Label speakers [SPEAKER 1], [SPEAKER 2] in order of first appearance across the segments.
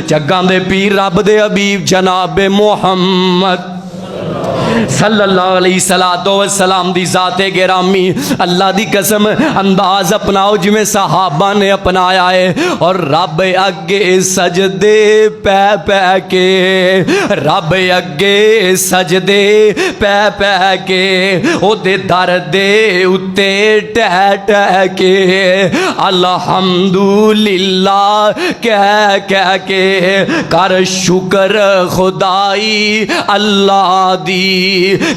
[SPEAKER 1] जग्गां दे पीर रब दे हबीब जनाब मुहम्मद सल्लल्लाहु अलैहि सलातो व सलाम दी ज़ाते गिरामी। अल्लाह दी कसम अंदाज अपनाओ जिमें सहाबा ने अपनाया है। और रब अगे सजदे पै पै के, रब अगे सजदे पै पै के, ओदे दर दे उत्ते टह टह के, अल्हम्दुलिल्लाह कह कह के, कर शुक्र खुदाई अल्लाह दी,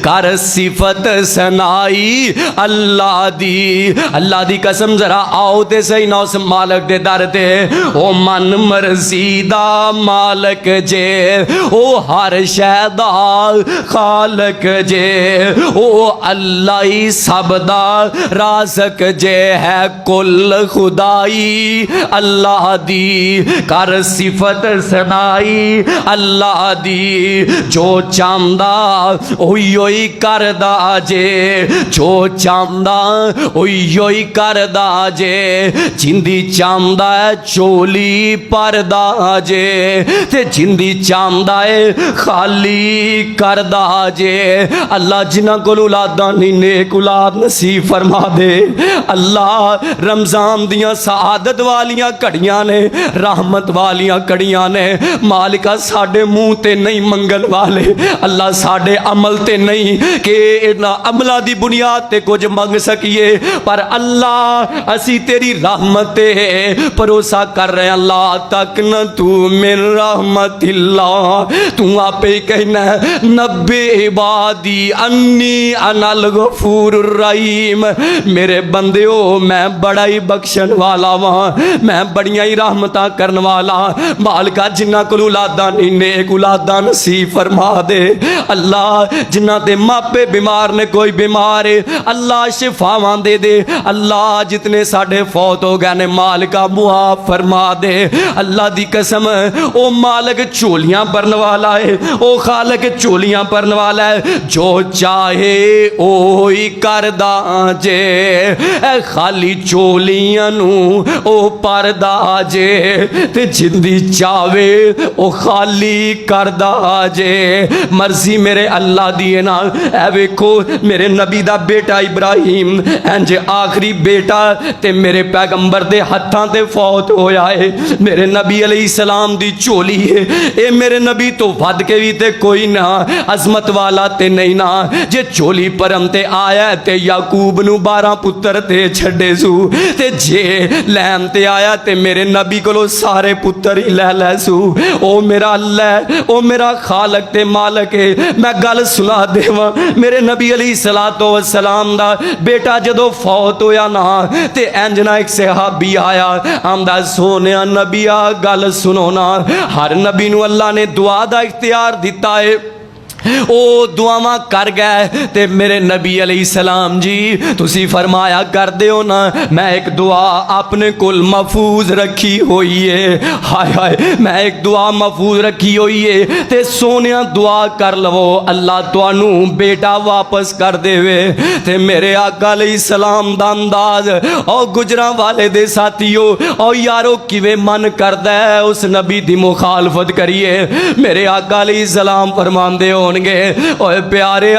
[SPEAKER 1] कर सिफत सनाई अल्लाह दी। अल्लाह दी कसम जरा आओ ते सही ना उस मालक दे दर ते। ओ मन मर्जी दा मालक जे, ओ हर शै दा खालक जे, ओ अल्लाह ही सब दा राज़क जे, है कुल खुदाई अल्लाह दी, कर सिफत सनाई अल्लाह दी। जो चांदा ओही करदा जे, जो चांदा ओही करदा जे, जिंदी चांदा है चोली परदा जे, ते जिंदी चांदा है खाली करदा जे। अल्लाह जिन्हां कोल औलादां नहीं नेक औलाद नसीब फरमा दे। अल्लाह रमजान दियां सआदत वालियां घड़ियां ने, रहमत वालियां घड़ियां ने। मालिका साडे मुंह ते नहीं मंगन वाले, अल्लाह साडे अमल ते नहीं कि इन्हां अमलों की बुनियाद ते कुछ मंग सकीए, पर अल्लाह असी तेरी रहमत ते भरोसा कर रहे हैं। अल्लाह तक न तू मिन रहमतिल्लाह, तू आपे कहना नब्बे इबादी अन्नी अनल गफूरुर रहीम। मेरे बंदियो मैं बड़ा ही बख्शण वाला वां, मैं बड़ियां ही रहमतां करन वाला। मालिका जिन्हां कोल औलादां नहीं नेक औलादां नसीब फरमा दे। अल्लाह जिन्हां दे मापे बीमार ने, कोई बीमार है अल्लाह शिफावां दे दे। अल्लाह जितने साडे फौत हो गए ने मालिका मुआफ फरमा दे। अल्लाह दी कसम ओ मालिक झोलियां भरन वाला है, ओ खालिक झोलियां भरन वाला है। जो चाहे ओही करदा जे, ए खाली झोलियां नू ओ भरदा जे, ते जिंदी चावे ओ खाली करदा जे। मर्जी मेरे अल्लाह दी है ना। ए वेखो मेरे नबी दा बेटा इब्राहिम इंज आखिरी बेटा ते मेरे पैगंबर दे हत्थां ते फौत होया है। मेरे नबी अलैहि सलाम दी झोली है, ए मेरे नबी तो वध के भी ते कोई ना अजमत वाला ते नहीं ना। जे झोली परम ते आया ते याकूब नू 12 पुत्र ते छड्डे सू, ते जे लैन ते आया ते मेरे नबी कोलों सारे पुत्र ही लै सू। ओ मेरा अल्लाह, ओ मेरा खालक ते मालक है। मैं गल सुना देवा, मेरे नबी अलैहि सलातो व सलाम दा बेटा जदों फौत होया ना, ते इंज ना एक सहाबी आया आंदा सोनिया नबिया गल सुनो ना। हर नबी नू अल्लाह ने दुआ दा इख्तियार दिता है, ओ दुआवां कर गए। ते मेरे नबी अलैहि सलाम जी तुसी फरमाया कर दियो ना, मैं एक दुआ अपने कोल महफूज रखी हुई है। हाय हाय मैं एक दुआ महफूज रखी हुई है, ते सोनिया दुआ कर लवो अल्लाह तुहानू बेटा वापस कर देवे। ते मेरे आका अलैहि सलाम दा अंदाज ओ गुजरां वाले दे साथियों ओ यारो किवें मन करदा है उस नबी दी मुखालफत करिए। मेरे आका अलैहि सलाम फरमांदे हो ओए प्यारे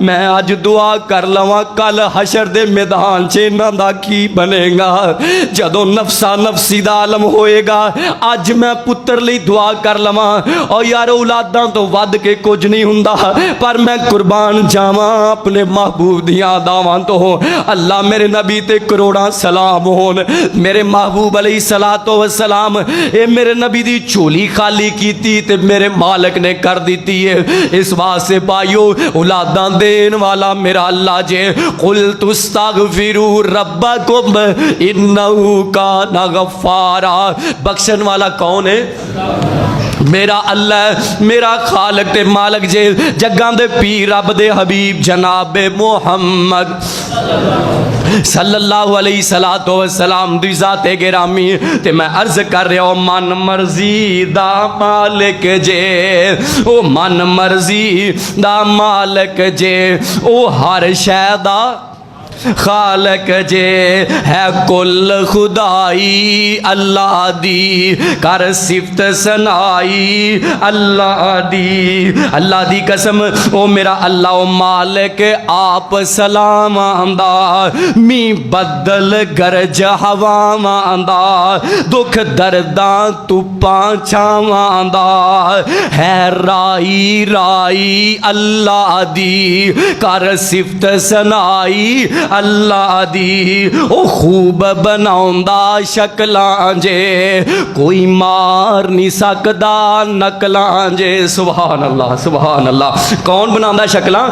[SPEAKER 1] मैं अज दुआ कर लवा, कल हशर दे मैदान च इन्हां दा की बनेगा। जदों नफसा नफसी दा आलम होएगा, अज मैं पुत्र लई दुआ कर लवा। और यार औलादां तो वध के कुछ नहीं हुंदा, पर मैं कुर्बान जावां अपने महबूब दियां अदावां तो। अल्लाह मेरे नबी ते करोड़ां सलाम होन। मेरे महबूब अलैहि सलातो व सलाम ए मेरे नबी दी झोली खाली कीती ते मेरे मालिक ने कर दी है। इस वास्ते पाइयो औलादां देन वाला मेरा अल्लाह जे, कुल तुस्तगफिरू रब्बकुम इन्नहु काना गफ्फारा। बख्शण वाला कौन है? मेरा अल्लाह, मेरा खालक ते मालक जे, जग्गां दे पीर रब दे हबीब जनाब मुहम्मद सल्लल्लाहु अलैहि सलातो व सलाम दी ज़ाते गिरामी। ते मैं अर्ज कर रहा हूँ मन मर्जी दा मालिक जे, ओ मन मर्जी दा मालिक जे, ओ हर शै दा खालक जे है कुल खुदाई अल्लाह दी कर सिफत सनाई अल्लाह दी कसम ओ मेरा अल्लाह ओ मालिक आप सलाम आंदा मी बदल गरज हवावां दा दुख दर्दां तुपां छावां दा है राई राई अल्लाह दी कर सिफत सनाई अल्लाह दी ओ खूब बनाउंदा शक्लां जे कोई मार नहीं सकदा नकलां जे सुभान अल्लाह कौन बनाउंदा शक्लां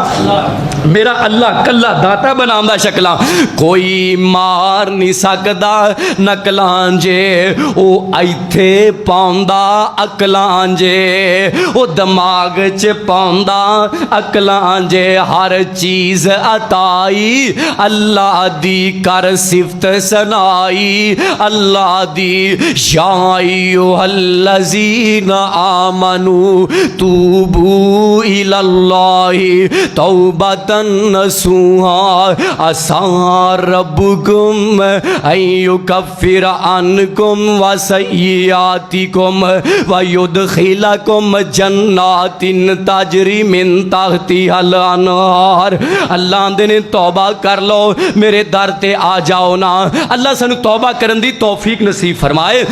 [SPEAKER 1] मेरा अल्लाह कल्ला दाता बनाउंदा शक्लां कोई मार नहीं सकदा नकलां जे ओ इत्थे पाउंदा अकलां जे ओ दिमाग च पाउंदा अकलां जे हर चीज अताई अल्लाह दी कर सिफत सनाई अल्लाह दी या अय्युहल्लज़ीना आमनू तूबू इलल्लाहि तौबतन नसूहा असा रब्बुकुम अय्युकफ्फिर अन्कुम व सय्यिआतिकुम व युदखिलकुम जन्नातिन तजरी मिन तहतिहल अनहार। अल्लाह आंदे ने तौबा कर लो मेरे दर ते आ जाओ ना। अल्लाह सानू तौबा करन दी तौफीक नसीब फरमाए।